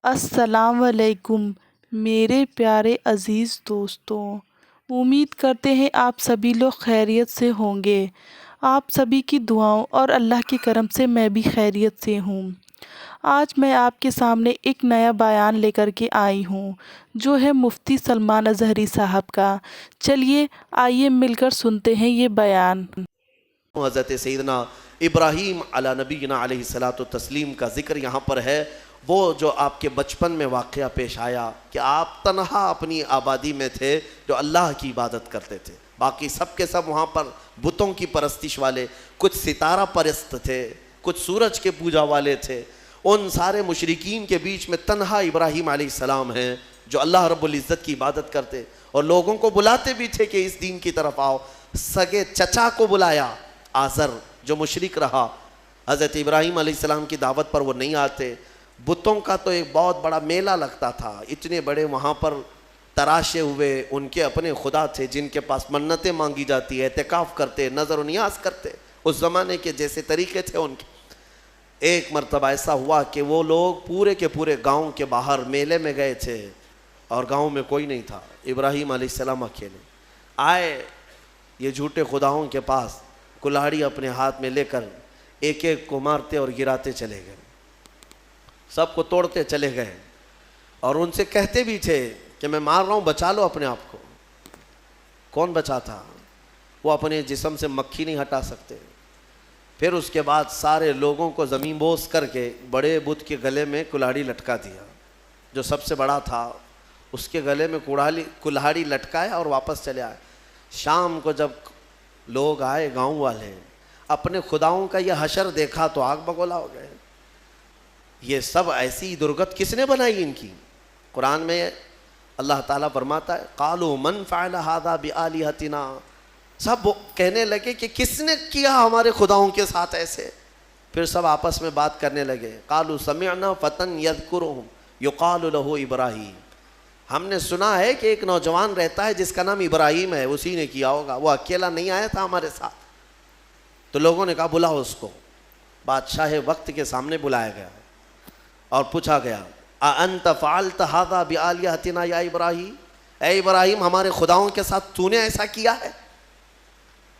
السلام علیکم میرے پیارے عزیز دوستوں، امید کرتے ہیں آپ سبھی لوگ خیریت سے ہوں گے۔ آپ سبھی کی دعاؤں اور اللہ کے کرم سے میں بھی خیریت سے ہوں۔ آج میں آپ کے سامنے ایک نیا بیان لے کر کے آئی ہوں جو ہے مفتی سلمان اظہری صاحب کا۔ چلیے آئیے مل کر سنتے ہیں یہ بیان۔ حضرت سیدنا ابراہیم علی نبینا علیہ الصلاۃ والتسلیم کا ذکر یہاں پر ہے، وہ جو آپ کے بچپن میں واقعہ پیش آیا کہ آپ تنہا اپنی آبادی میں تھے جو اللہ کی عبادت کرتے تھے، باقی سب کے سب وہاں پر بتوں کی پرستش والے، کچھ ستارہ پرست تھے، کچھ سورج کے پوجا والے تھے۔ ان سارے مشرکین کے بیچ میں تنہا ابراہیم علیہ السلام ہیں جو اللہ رب العزت کی عبادت کرتے اور لوگوں کو بلاتے بھی تھے کہ اس دین کی طرف آؤ۔ سگے چچا کو بلایا، آزر جو مشرک رہا، حضرت ابراہیم علیہ السلام کی دعوت پر وہ نہیں آتے۔ بتوں کا تو ایک بہت بڑا میلہ لگتا تھا، اتنے بڑے وہاں پر تراشے ہوئے ان کے اپنے خدا تھے جن کے پاس منتیں مانگی جاتی، اعتکاف کرتے، نظر و نیاز کرتے، اس زمانے کے جیسے طریقے تھے ان کے۔ ایک مرتبہ ایسا ہوا کہ وہ لوگ پورے کے پورے گاؤں کے باہر میلے میں گئے تھے اور گاؤں میں کوئی نہیں تھا، ابراہیم علیہ السلام اکیلے آئے یہ جھوٹے خداؤں کے پاس، کلاڑی اپنے ہاتھ میں لے کر ایک ایک کو مارتے اور گراتے چلے گئے، سب کو توڑتے چلے گئے اور ان سے کہتے بھی تھے کہ میں مار رہا ہوں، بچا لو اپنے آپ کو۔ کون بچاتا؟ وہ اپنے جسم سے مکھی نہیں ہٹا سکتے۔ پھر اس کے بعد سارے لوگوں کو زمین بوس کر کے بڑے بت کے گلے میں کلاڑی لٹکا دیا، جو سب سے بڑا تھا اس کے گلے میں کلاڑی لٹکایا اور واپس چلے آئے۔ شام کو جب لوگ آئے گاؤں والے، اپنے خداؤں کا یہ حشر دیکھا تو آگ بگولا ہو گئے۔ یہ سب ایسی درگت کس نے بنائی ان کی؟ قرآن میں اللہ تعالیٰ فرماتا ہے قالوا من فعل هذا بآلهتنا، سب کہنے لگے کہ کس نے کیا ہمارے خداؤں کے ساتھ ایسے؟ پھر سب آپس میں بات کرنے لگے، قالوا سمعنا فتى يذكرهم يقال له ابراہیم، ہم نے سنا ہے کہ ایک نوجوان رہتا ہے جس کا نام ابراہیم ہے، اسی نے کیا ہوگا، وہ اکیلا نہیں آیا تھا ہمارے ساتھ۔ تو لوگوں نے کہا بلاؤ اس کو۔ بادشاہ وقت کے سامنے بلایا گیا اور پوچھا گیا اَأَنْتَ فَعَلْتَ هَذَا بِآلِهَتِنَا یا ابراہیم، اے ابراہیم ہمارے خداؤں کے ساتھ تو نے ایسا کیا ہے؟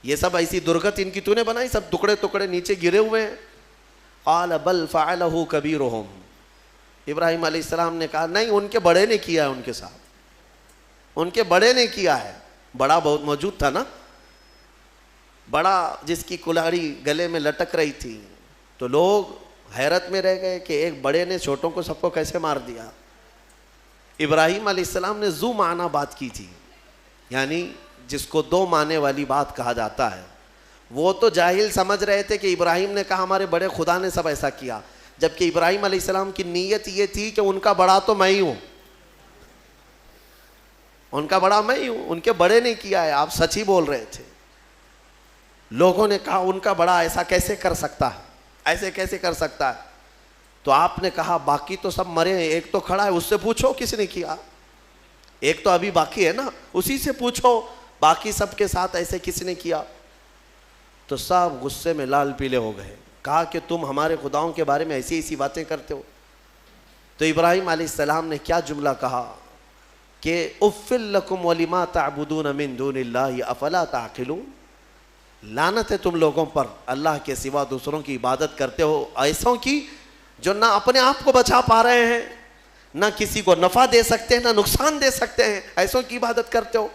یہ سب ایسی درگت ان کی تو نے بنائی، سب ٹکڑے ٹکڑے نیچے گرے ہوئے ہیں۔ قَالَ بَلْ فَعَلَهُ كَبِيرُهُمْ، ابراہیم علیہ السلام نے کہا نہیں، ان کے بڑے نے کیا ہے، ان کے ساتھ ان کے بڑے نے کیا ہے۔ بڑا بہت موجود تھا نا، بڑا جس کی کلاڑی گلے میں لٹک رہی تھی، تو لوگ حیرت میں رہ گئے کہ ایک بڑے نے چھوٹوں کو سب کو کیسے مار دیا۔ ابراہیم علیہ السلام نے ذو معنی بات کی تھی، یعنی جس کو دو معنی والی بات کہا جاتا ہے۔ وہ تو جاہل سمجھ رہے تھے کہ ابراہیم نے کہا ہمارے بڑے خدا نے سب ایسا کیا، جبکہ ابراہیم علیہ السلام کی نیت یہ تھی کہ ان کا بڑا تو میں ہی ہوں، ان کا بڑا میں ہی ہوں، ان کے بڑے نے کیا ہے، آپ سچ ہی بول رہے تھے۔ لوگوں نے کہا ان کا بڑا ایسا کیسے کر سکتا ہے، ایسے کیسے کر سکتا ہے؟ تو آپ نے کہا باقی تو سب مرے ہیں، ایک تو کھڑا ہے، اس سے پوچھو کس نے کیا، ایک تو ابھی باقی ہے نا، اسی سے پوچھو باقی سب کے ساتھ ایسے کس نے کیا۔ تو سب غصے میں لال پیلے ہو گئے، کہا کہ تم ہمارے خداؤں کے بارے میں ایسی ایسی باتیں کرتے ہو۔ تو ابراہیم علیہ السلام نے کیا جملہ کہا کہ اُفٍّ لَكُمْ وَلِمَا تَعْبُدُونَ مِن دُونِ اللَّهِ أَفَلَا تَعْقِلُونَ، لعنت ہے تم لوگوں پر، اللہ کے سوا دوسروں کی عبادت کرتے ہو، ایسوں کی جو نہ اپنے آپ کو بچا پا رہے ہیں، نہ کسی کو نفع دے سکتے ہیں، نہ نقصان دے سکتے ہیں، ایسوں کی عبادت کرتے ہو۔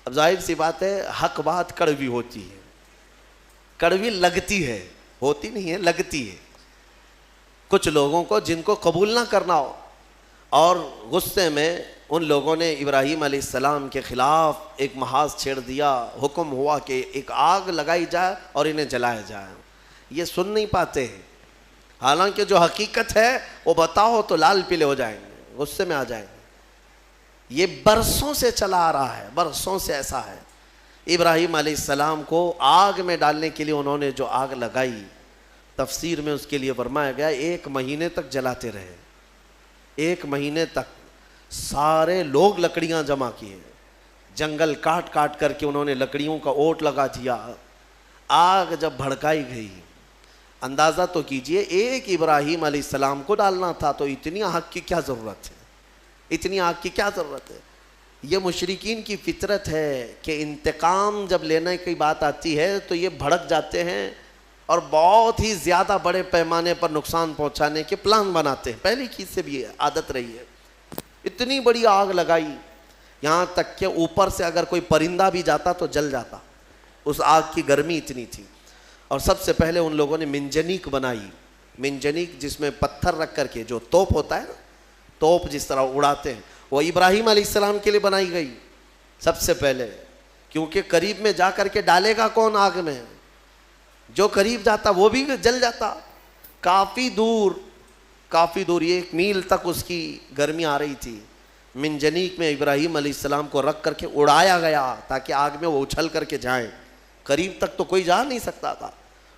اب ظاہر سی بات ہے حق بات کڑوی ہوتی ہے، کڑوی لگتی ہے، ہوتی نہیں ہے، لگتی ہے کچھ لوگوں کو جن کو قبول نہ کرنا ہو۔ اور غصے میں ان لوگوں نے ابراہیم علیہ السلام کے خلاف ایک محاذ چھیڑ دیا، حکم ہوا کہ ایک آگ لگائی جائے اور انہیں جلایا جائے۔ یہ سن نہیں پاتے ہیں، حالانکہ جو حقیقت ہے وہ بتاؤ تو لال پیلے ہو جائیں گے، غصے میں آ جائیں گے۔ یہ برسوں سے چلا آ رہا ہے، برسوں سے ایسا ہے۔ ابراہیم علیہ السلام کو آگ میں ڈالنے کے لیے انہوں نے جو آگ لگائی، تفسیر میں اس کے لیے فرمایا گیا 1 مہینے تک جلاتے رہے، 1 مہینے تک سارے لوگ لکڑیاں جمع کیے، جنگل کاٹ کاٹ کر کے انہوں نے لکڑیوں کا اوٹ لگا دیا۔ آگ جب بھڑکائی گئی، اندازہ تو کیجئے، ایک ابراہیم علیہ السلام کو ڈالنا تھا، تو اتنی آگ کی کیا ضرورت ہے؟ اتنی آگ کی کیا ضرورت ہے؟ یہ مشرکین کی فطرت ہے کہ انتقام جب لینے کی بات آتی ہے تو یہ بھڑک جاتے ہیں اور بہت ہی زیادہ بڑے پیمانے پر نقصان پہنچانے کے پلان بناتے ہیں. پہلی چیز سے بھی عادت رہی ہے. اتنی بڑی آگ لگائی، یہاں تک کہ اوپر سے اگر کوئی پرندہ بھی جاتا تو جل جاتا، اس آگ کی گرمی اتنی تھی. اور سب سے پہلے ان لوگوں نے منجنیق بنائی. منجنیق جس میں پتھر رکھ کر کے جو توپ ہوتا ہے نا، توپ جس طرح اڑاتے ہیں، وہ ابراہیم علیہ السلام کے لیے بنائی گئی سب سے پہلے. کیونکہ قریب میں جا کر کے ڈالے گا کون آگ میں؟ جو قریب جاتا وہ بھی جل جاتا. کافی دور 1 میل تک اس کی گرمی آ رہی تھی. منجنیق میں ابراہیم علیہ السلام کو رکھ کر کے اڑایا گیا تاکہ آگ میں وہ اچھل کر کے جائیں. قریب تک تو کوئی جا نہیں سکتا تھا.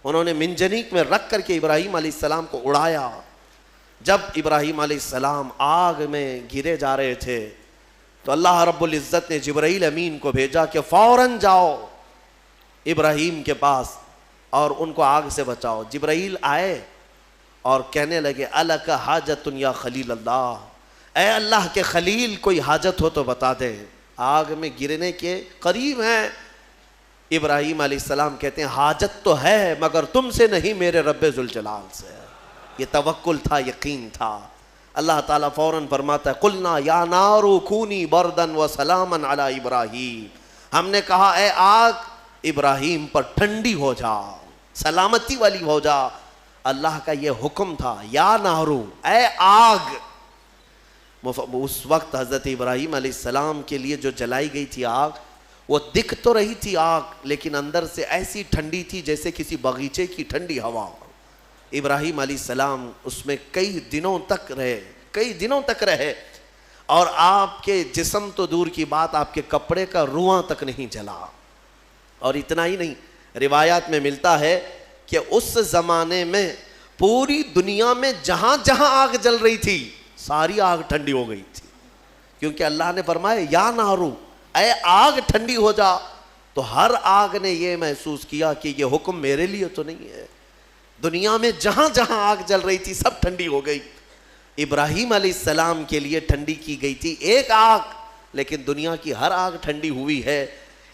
انہوں نے منجنیق میں رکھ کر کے ابراہیم علیہ السلام کو اڑایا. جب ابراہیم علیہ السلام آگ میں گرے جا رہے تھے تو اللہ رب العزت نے جبرائیل امین کو بھیجا کہ فوراً جاؤ ابراہیم کے پاس اور ان کو آگ سے بچاؤ. جبرائیل آئے اور کہنے لگے الک حاجت یا خلیل اللہ، اے اللہ کے خلیل کوئی حاجت ہو تو بتا دے، آگ میں گرنے کے قریب ہیں. ابراہیم علیہ السلام کہتے ہیں حاجت تو ہے مگر تم سے نہیں، میرے رب ذوالجلال سے. یہ توکل تھا، یقین تھا. اللہ تعالیٰ فوراً فرماتا ہے قلنا یا نار کونی بردن و سلاما علی ابراہیم، ہم نے کہا اے آگ ابراہیم پر ٹھنڈی ہو جا، سلامتی والی ہو جا. اللہ کا یہ حکم تھا یا نارو، اے آگ. اس وقت حضرت ابراہیم علیہ السلام کے لیے جو جلائی گئی تھی آگ، وہ دکھ تو رہی تھی آگ لیکن اندر سے ایسی ٹھنڈی تھی جیسے کسی باغیچے کی ٹھنڈی ہوا. ابراہیم علیہ السلام اس میں کئی دنوں تک رہے اور آپ کے جسم تو دور کی بات، آپ کے کپڑے کا رواں تک نہیں جلا. اور اتنا ہی نہیں، روایات میں ملتا ہے کہ اس زمانے میں پوری دنیا میں جہاں جہاں آگ جل رہی تھی ساری آگ ٹھنڈی ہو گئی تھی. کیونکہ اللہ نے فرمایا یا نارو، اے آگ ٹھنڈی ہو جا. تو ہر آگ نے یہ محسوس کیا کہ یہ حکم میرے لیے تو نہیں ہے. دنیا میں جہاں جہاں آگ جل رہی تھی سب ٹھنڈی ہو گئی. ابراہیم علیہ السلام کے لیے ٹھنڈی کی گئی تھی ایک آگ، لیکن دنیا کی ہر آگ ٹھنڈی ہوئی ہے.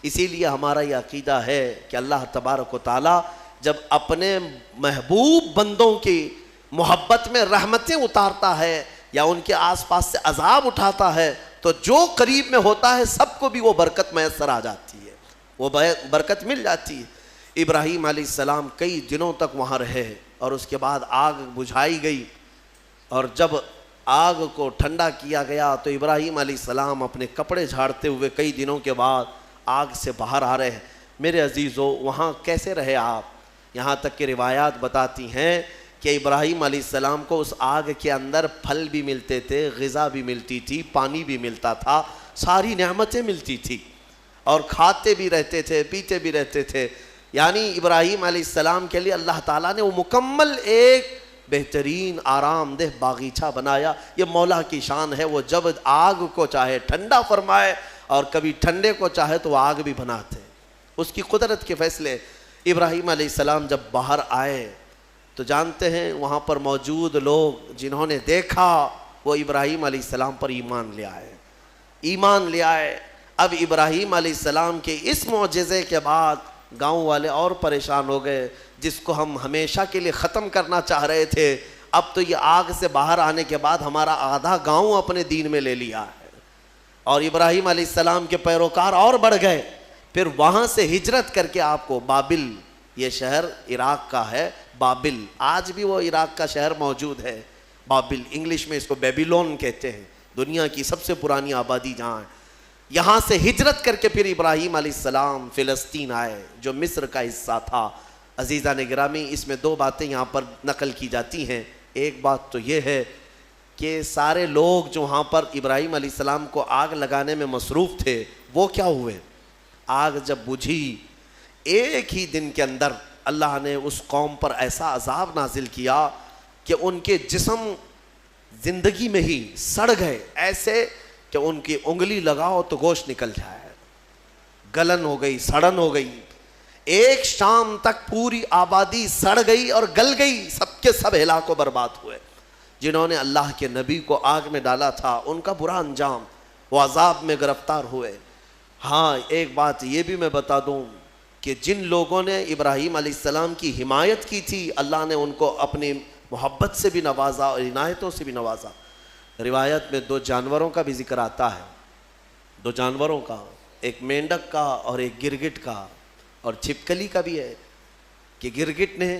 اسی لیے ہمارا یہ عقیدہ ہے کہ اللہ تبارک و تعالی جب اپنے محبوب بندوں کی محبت میں رحمتیں اتارتا ہے یا ان کے آس پاس سے عذاب اٹھاتا ہے تو جو قریب میں ہوتا ہے سب کو بھی وہ برکت میسر آ جاتی ہے، وہ برکت مل جاتی ہے. ابراہیم علیہ السلام کئی دنوں تک وہاں رہے اور اس کے بعد آگ بجھائی گئی. اور جب آگ کو ٹھنڈا کیا گیا تو ابراہیم علیہ السلام اپنے کپڑے جھاڑتے ہوئے کئی دنوں کے بعد آگ سے باہر آ رہے ہیں. میرے عزیزو، وہاں کیسے رہے آپ؟ یہاں تک کہ روایات بتاتی ہیں کہ ابراہیم علیہ السلام کو اس آگ کے اندر پھل بھی ملتے تھے، غذا بھی ملتی تھی، پانی بھی ملتا تھا، ساری نعمتیں ملتی تھی اور کھاتے بھی رہتے تھے، پیتے بھی رہتے تھے. یعنی ابراہیم علیہ السلام کے لیے اللہ تعالیٰ نے وہ مکمل ایک بہترین آرام دہ باغیچہ بنایا. یہ مولا کی شان ہے، وہ جب آگ کو چاہے ٹھنڈا فرمائے اور کبھی ٹھنڈے کو چاہے تو وہ آگ بھی بناتے. اس کی قدرت کے فیصلے. ابراہیم علیہ السلام جب باہر آئے تو جانتے ہیں وہاں پر موجود لوگ جنہوں نے دیکھا وہ ابراہیم علیہ السلام پر ایمان لے آئے. اب ابراہیم علیہ السلام کے اس معجزے کے بعد گاؤں والے اور پریشان ہو گئے، جس کو ہم ہمیشہ کے لیے ختم کرنا چاہ رہے تھے اب تو یہ آگ سے باہر آنے کے بعد ہمارا آدھا گاؤں اپنے دین میں لے لیا ہے. اور ابراہیم علیہ السلام کے پیروکار اور بڑھ گئے. پھر وہاں سے ہجرت کر کے آپ کو بابل، یہ شہر عراق کا ہے، بابل، آج بھی وہ عراق کا شہر موجود ہے. بابل، انگلش میں اس کو بیبیلون کہتے ہیں، دنیا کی سب سے پرانی آبادی جہاں ہے. یہاں سے ہجرت کر کے پھر ابراہیم علیہ السلام فلسطین آئے جو مصر کا حصہ تھا. عزیزان گرامی، اس میں دو باتیں یہاں پر نقل کی جاتی ہیں. ایک بات تو یہ ہے کہ سارے لوگ جو وہاں پر ابراہیم علیہ السلام کو آگ لگانے میں مصروف تھے وہ کیا ہوئے؟ آگ جب بجھی ایک ہی دن کے اندر اللہ نے اس قوم پر ایسا عذاب نازل کیا کہ ان کے جسم زندگی میں ہی سڑ گئے، ایسے کہ ان کی انگلی لگاؤ تو گوشت نکل جائے. گلن ہو گئی، سڑن ہو گئی. ایک شام تک پوری آبادی سڑ گئی اور گل گئی، سب کے سب ہلاک و برباد ہوئے۔ جنہوں نے اللہ کے نبی کو آگ میں ڈالا تھا ان کا برا انجام، وہ عذاب میں گرفتار ہوئے۔ ہاں ایک بات یہ بھی میں بتا دوں کہ جن لوگوں نے ابراہیم علیہ السلام کی حمایت کی تھی، اللہ نے ان کو اپنی محبت سے بھی نوازا اور عنایتوں سے بھی نوازا۔ روایت میں 2 جانوروں کا بھی ذکر آتا ہے، 2 جانوروں کا، ایک مینڈک کا اور ایک گرگٹ کا، اور چھپکلی کا بھی ہے کہ گرگٹ نے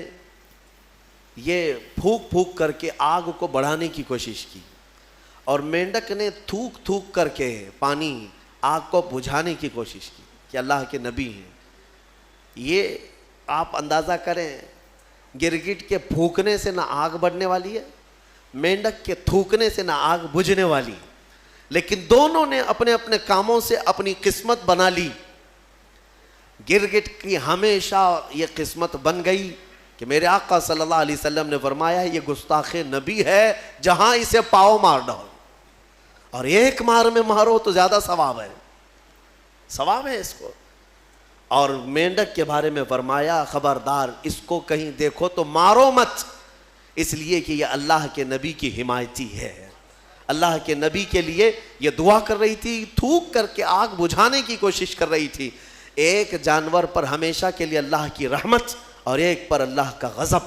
یہ پھونک پھونک کر کے آگ کو بڑھانے کی کوشش کی، اور مینڈک نے تھوک تھوک کر کے پانی آگ کو بجھانے کی کوشش کی کہ اللہ کے نبی ہیں۔ یہ آپ اندازہ کریں، گرگٹ کے پھونکنے سے نہ آگ بڑھنے والی ہے، مینڈک کے تھوکنے سے نہ آگ بجھنے والی، لیکن دونوں نے اپنے اپنے کاموں سے اپنی قسمت بنا لی۔ گرگٹ کی ہمیشہ یہ قسمت بن گئی کہ میرے آقا صلی اللہ علیہ وسلم نے فرمایا یہ گستاخ نبی ہے، جہاں اسے پاؤ مار ڈالو، اور ایک مار میں مارو تو زیادہ ثواب ہے، ثواب ہے اس کو۔ اور مینڈک کے بارے میں فرمایا خبردار اس کو کہیں دیکھو تو مارو مت، اس لیے کہ یہ اللہ کے نبی کی حمایتی ہے۔ اللہ کے نبی کے لیے یہ دعا کر رہی تھی، تھوک کر کے آگ بجھانے کی کوشش کر رہی تھی۔ ایک جانور پر ہمیشہ کے لیے اللہ کی رحمت اور ایک پر اللہ کا غضب۔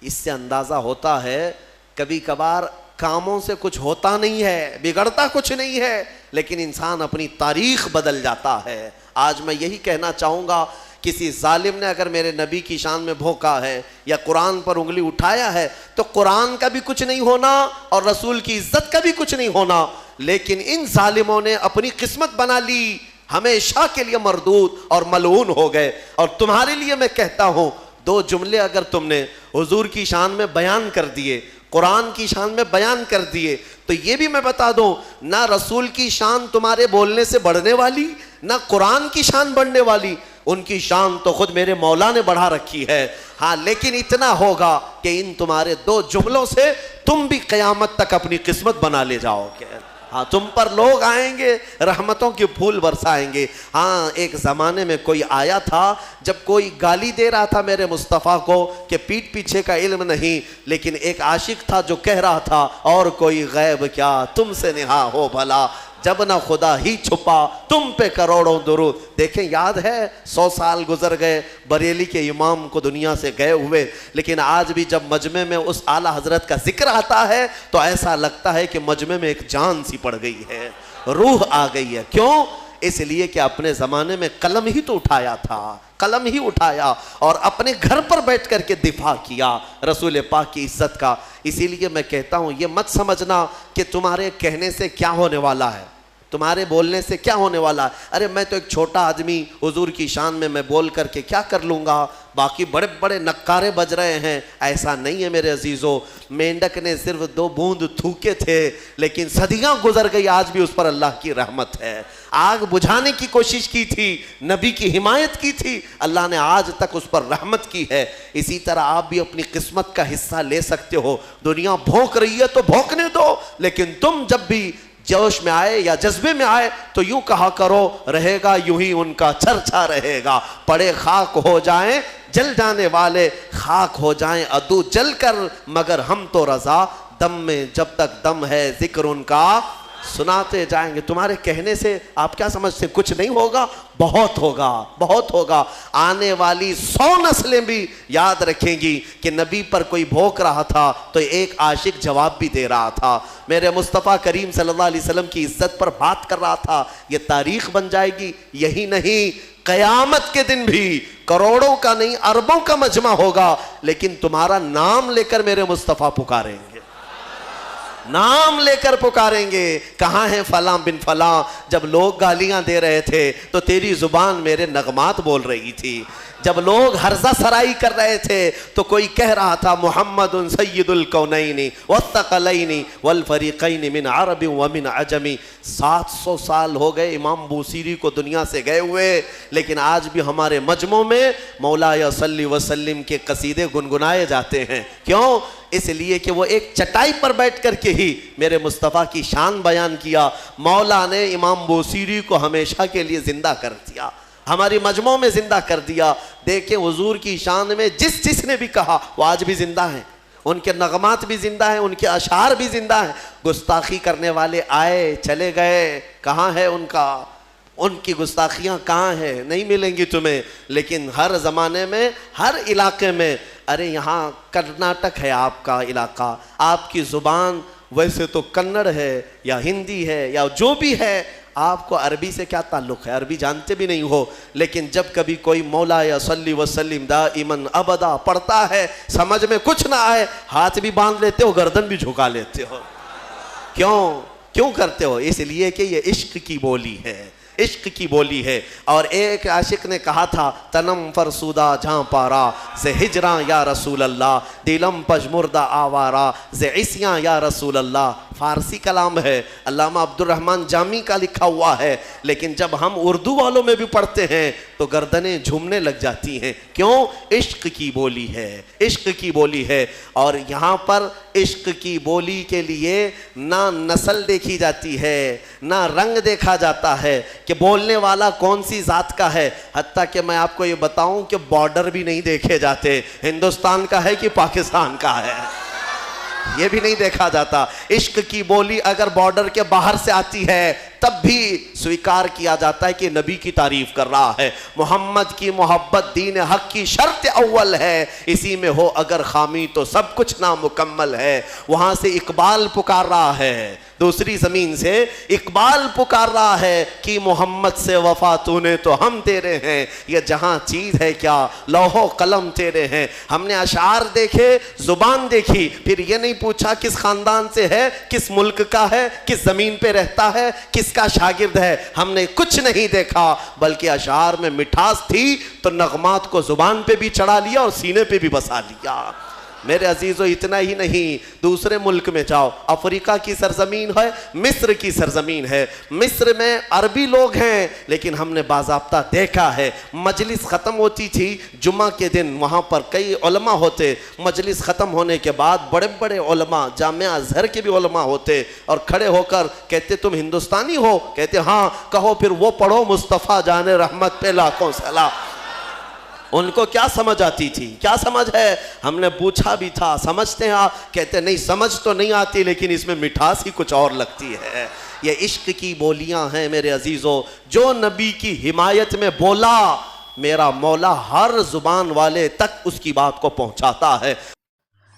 اس سے اندازہ ہوتا ہے کبھی کبھار کاموں سے کچھ ہوتا نہیں ہے، بگڑتا کچھ نہیں ہے، لیکن انسان اپنی تاریخ بدل جاتا ہے۔ آج میں یہی کہنا چاہوں گا، کسی ظالم نے اگر میرے نبی کی شان میں بھونکا ہے یا قرآن پر انگلی اٹھایا ہے تو قرآن کا بھی کچھ نہیں ہونا اور رسول کی عزت کا بھی کچھ نہیں ہونا، لیکن ان ظالموں نے اپنی قسمت بنا لی، ہمیشہ کے لیے مردود اور ملعون ہو گئے۔ اور تمہارے لیے میں کہتا ہوں، 2 جملے اگر تم نے حضور کی شان میں بیان کر دیے، قرآن کی شان میں بیان کر دیے، تو یہ بھی میں بتا دوں، نہ رسول کی شان تمہارے بولنے سے بڑھنے والی، نہ قرآن کی شان بڑھنے والی، ان کی شان تو خود میرے مولا نے بڑھا رکھی ہے۔ ہاں لیکن اتنا ہوگا کہ ان تمہارے 2 جملوں سے تم بھی قیامت تک اپنی قسمت بنا لے جاؤ گے۔ ہاں تم پر لوگ آئیں گے، رحمتوں کے پھول برسائیں گے۔ ہاں ایک زمانے میں کوئی آیا تھا، جب کوئی گالی دے رہا تھا میرے مصطفیٰ کو کہ پیٹھ پیچھے کا علم نہیں، لیکن ایک عاشق تھا جو کہہ رہا تھا اور کوئی غیب کیا تم سے نہا ہو بھلا، جب نہ خدا ہی چھپا تم پہ کروڑوں درود۔ دیکھیں یاد ہے 100 سال گزر گئے بریلی کے امام کو دنیا سے گئے ہوئے، لیکن آج بھی جب مجمع میں اس اعلیٰ حضرت کا ذکر آتا ہے تو ایسا لگتا ہے کہ مجمع میں ایک جان سی پڑ گئی ہے، روح آ گئی ہے۔ کیوں؟ اس لیے کہ اپنے زمانے میں قلم ہی تو اٹھایا تھا، قلم ہی اٹھایا اور اپنے گھر پر بیٹھ کر کے دفاع کیا رسول پاک کی عزت کا۔ اسی لیے میں کہتا ہوں یہ مت سمجھنا کہ تمہارے کہنے سے کیا ہونے والا ہے، تمہارے بولنے سے کیا ہونے والا ہے۔ ارے میں تو ایک چھوٹا آدمی، حضور کی شان میں بول کر کے کیا کر لوں گا، باقی بڑے بڑے نکارے بج رہے ہیں۔ ایسا نہیں ہے میرے عزیزو، مینڈک نے صرف 2 بوند تھوکے تھے، لیکن صدیاں گزر گئی، آج بھی اس پر اللہ کی رحمت ہے۔ آگ بجھانے کی کوشش کی تھی، نبی کی حمایت کی تھی، اللہ نے آج تک اس پر رحمت کی ہے۔ اسی طرح آپ بھی اپنی قسمت کا حصہ لے سکتے ہو۔ دنیا بھونک رہی ہے تو بھونکنے دو، لیکن تم جب بھی جوش میں آئے یا جذبے میں آئے تو یوں کہا کرو، رہے گا یوں ہی ان کا چرچا رہے گا، پڑے خاک ہو جائیں جل جانے والے، خاک ہو جائیں عدو جل کر، مگر ہم تو رضا، دم میں جب تک دم ہے ذکر ان کا سناتے جائیں گے۔ تمہارے کہنے سے آپ کیا سمجھتے کچھ نہیں ہوگا؟ بہت ہوگا، بہت ہوگا۔ آنے والی 100 نسلیں بھی یاد رکھیں گی کہ نبی پر کوئی بھوک رہا تھا تو ایک عاشق جواب بھی دے رہا تھا، میرے مصطفیٰ کریم صلی اللہ علیہ وسلم کی عزت پر بات کر رہا تھا۔ یہ تاریخ بن جائے گی۔ یہی نہیں، قیامت کے دن بھی کروڑوں کا نہیں اربوں کا مجمع ہوگا، لیکن تمہارا نام لے کر میرے مصطفیٰ پکاریں گے، نام لے کر پکاریں گے۔ کہاں ہیں فلاں بن فلاں؟ جب لوگ گالیاں دے رہے تھے تو تیری زبان میرے نغمات بول رہی تھی۔ جب لوگ ہرزہ سرائی کر رہے تھے تو کوئی کہہ رہا تھا محمد سید الکونین والثقلین والفریقین من عرب ومن عجم۔ 700 سال ہو گئے امام بوصیری کو دنیا سے گئے ہوئے، لیکن آج بھی ہمارے مجمعوں میں مولاي صلی وسلم کے قصیدے گنگنائے جاتے ہیں۔ کیوں؟ اس لیے کہ وہ ایک چٹائی پر بیٹھ کر کے ہی میرے مصطفیٰ کی شان بیان کیا۔ مولا نے امام بوصیری کو ہمیشہ کے لیے زندہ کر دیا۔ ہماری مجموع میں زندہ کر دیا۔ دیکھیں حضور کی شان میں جس نے بھی کہا وہ آج بھی زندہ ہیں، ان کے نغمات بھی زندہ ہیں، ان کے اشعار بھی زندہ ہیں۔ گستاخی کرنے والے آئے چلے گئے، کہاں ہے ان کی گستاخیاں کہاں ہیں؟ نہیں ملیں گی تمہیں۔ لیکن ہر زمانے میں، ہر علاقے میں، ارے یہاں کرناٹک ہے آپ کا علاقہ، آپ کی زبان ویسے تو کنڑ ہے یا ہندی ہے یا جو بھی ہے، آپ کو عربی سے کیا تعلق ہے؟ عربی جانتے بھی نہیں ہو، لیکن جب کبھی کوئی مولا یا صلی وسلم دائماً ابدا پڑھتا ہے، سمجھ میں کچھ نہ آئے، ہاتھ بھی باندھ لیتے ہو، گردن بھی جھکا لیتے ہو۔ کیوں کرتے ہو؟ اس لیے کہ یہ عشق کی بولی ہے، عشق کی بولی ہے۔ اور ایک عاشق نے کہا تھا، تنم فرسودہ جہاں پارا سے ہجراں یا رسول اللہ، دلم پجمردہ آوارا سے عصیاں یا رسول اللہ۔ فارسی کلام ہے، علامہ عبدالرحمن جامی کا لکھا ہوا ہے، لیکن جب ہم اردو والوں میں بھی پڑھتے ہیں تو گردنیں جھومنے لگ جاتی ہیں۔ کیوں؟ عشق کی بولی ہے، عشق کی بولی ہے۔ اور یہاں پر عشق کی بولی کے لیے نہ نسل دیکھی جاتی ہے، نہ رنگ دیکھا جاتا ہے کہ بولنے والا کون سی ذات کا ہے۔ حتیٰ کہ میں آپ کو یہ بتاؤں کہ بارڈر بھی نہیں دیکھے جاتے، ہندوستان کا ہے کہ پاکستان کا ہے، یہ بھی نہیں دیکھا جاتا۔ عشق کی بولی اگر بارڈر کے باہر سے آتی ہے تب بھی سویکار کیا جاتا ہے کہ نبی کی تعریف کر رہا ہے۔ محمد کی محبت دین حق کی شرط اول ہے، اسی میں ہو اگر خامی تو سب کچھ نامکمل ہے۔ وہاں سے اقبال پکار رہا ہے، دوسری زمین سے اقبال پکار رہا ہے کہ محمد سے وفا تو نے تو ہم تیرے ہیں، یہ جہاں چیز ہے کیا لوح و قلم تیرے ہیں۔ ہم نے اشعار دیکھے، زبان دیکھی، پھر یہ نہیں پوچھا کس خاندان سے ہے، کس ملک کا ہے، کس زمین پہ رہتا ہے، کس کا شاگرد ہے۔ ہم نے کچھ نہیں دیکھا، بلکہ اشعار میں مٹھاس تھی تو نغمات کو زبان پہ بھی چڑھا لیا اور سینے پہ بھی بسا لیا۔ میرے عزیزو اتنا ہی نہیں، دوسرے ملک میں جاؤ، افریقہ کی سرزمین ہے، مصر کی سرزمین ہے، مصر میں عربی لوگ ہیں، لیکن ہم نے باضابطہ دیکھا ہے مجلس ختم ہوتی تھی جمعہ کے دن، وہاں پر کئی علماء ہوتے، مجلس ختم ہونے کے بعد بڑے بڑے علماء، جامعہ ازہر کے بھی علماء ہوتے، اور کھڑے ہو کر کہتے تم ہندوستانی ہو؟ کہتے ہاں۔ کہو پھر وہ پڑھو مصطفیٰ جان رحمت پہ لاکھوں سلام۔ ان کو کیا سمجھ آتی تھی؟ کیا سمجھ ہے؟ ہم نے پوچھا بھی تھا، سمجھتے ہیں آپ؟ کہتے نہیں سمجھ تو نہیں آتی، لیکن اس میں مٹھاس ہی کچھ اور لگتی ہے۔ یہ عشق کی بولیاں ہیں میرے عزیزو۔ جو نبی کی حمایت میں بولا، میرا مولا ہر زبان والے تک اس کی بات کو پہنچاتا ہے۔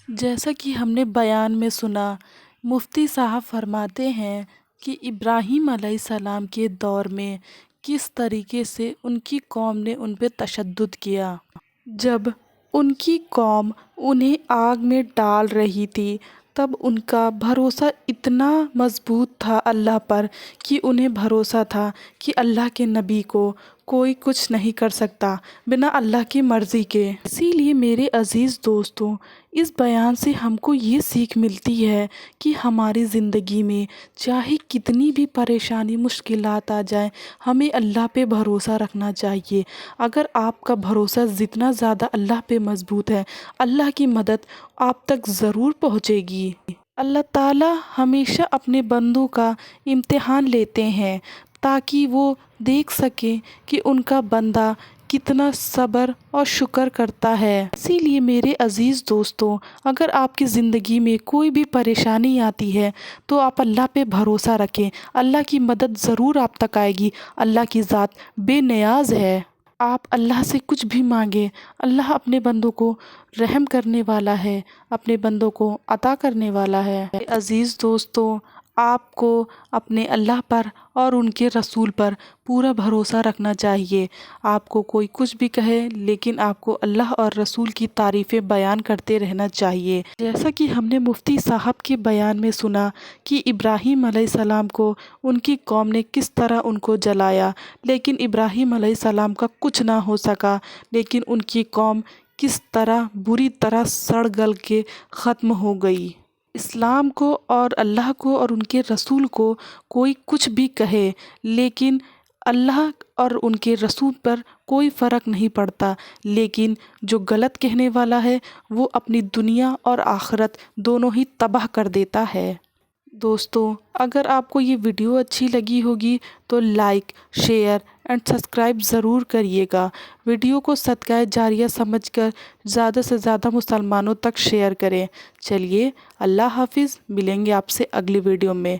جیسا کہ ہم نے بیان میں سنا، مفتی صاحب فرماتے ہیں کہ ابراہیم علیہ السلام کے دور میں کس طریقے سے ان کی قوم نے ان پہ تشدد کیا۔ جب ان کی قوم انہیں آگ میں ڈال رہی تھی تب ان کا بھروسہ اتنا مضبوط تھا اللہ پر کہ انہیں بھروسہ تھا کہ اللہ کے نبی کو کوئی کچھ نہیں کر سکتا بنا اللہ کی مرضی کے۔ اسی لیے میرے عزیز دوستوں، اس بیان سے ہم کو یہ سیکھ ملتی ہے کہ ہماری زندگی میں چاہے کتنی بھی پریشانی مشکلات آ جائیں، ہمیں اللہ پہ بھروسہ رکھنا چاہیے۔ اگر آپ کا بھروسہ جتنا زیادہ اللہ پہ مضبوط ہے، اللہ کی مدد آپ تک ضرور پہنچے گی۔ اللہ تعالیٰ ہمیشہ اپنے بندوں کا امتحان لیتے ہیں تاکہ وہ دیکھ سکیں کہ ان کا بندہ کتنا صبر اور شکر کرتا ہے۔ اسی لیے میرے عزیز دوستوں، اگر آپ کی زندگی میں کوئی بھی پریشانی آتی ہے تو آپ اللہ پہ بھروسہ رکھیں، اللہ کی مدد ضرور آپ تک آئے گی۔ اللہ کی ذات بے نیاز ہے۔ آپ اللہ سے کچھ بھی مانگیں، اللہ اپنے بندوں کو رحم کرنے والا ہے، اپنے بندوں کو عطا کرنے والا ہے۔ عزیز دوستوں، آپ کو اپنے اللہ پر اور ان کے رسول پر پورا بھروسہ رکھنا چاہیے۔ آپ کو کوئی کچھ بھی کہے، لیکن آپ کو اللہ اور رسول کی تعریفیں بیان کرتے رہنا چاہیے۔ جیسا کہ ہم نے مفتی صاحب کے بیان میں سنا کہ ابراہیم علیہ السلام کو ان کی قوم نے کس طرح ان کو جلایا، لیکن ابراہیم علیہ السلام کا کچھ نہ ہو سکا، لیکن ان کی قوم کس طرح بری طرح سڑ گل کے ختم ہو گئی۔ اسلام کو اور اللہ کو اور ان کے رسول کو کوئی کچھ بھی کہے، لیکن اللہ اور ان کے رسول پر کوئی فرق نہیں پڑتا، لیکن جو غلط کہنے والا ہے وہ اپنی دنیا اور آخرت دونوں ہی تباہ کر دیتا ہے۔ دوستو، اگر آپ کو یہ ویڈیو اچھی لگی ہوگی تو لائک، شیئر اینڈ سبسکرائب ضرور کریے گا۔ ویڈیو کو صدقہ جاریہ سمجھ کر زیادہ سے زیادہ مسلمانوں تک شیئر کریں۔ چلیے اللہ حافظ، ملیں گے آپ سے اگلی ویڈیو میں۔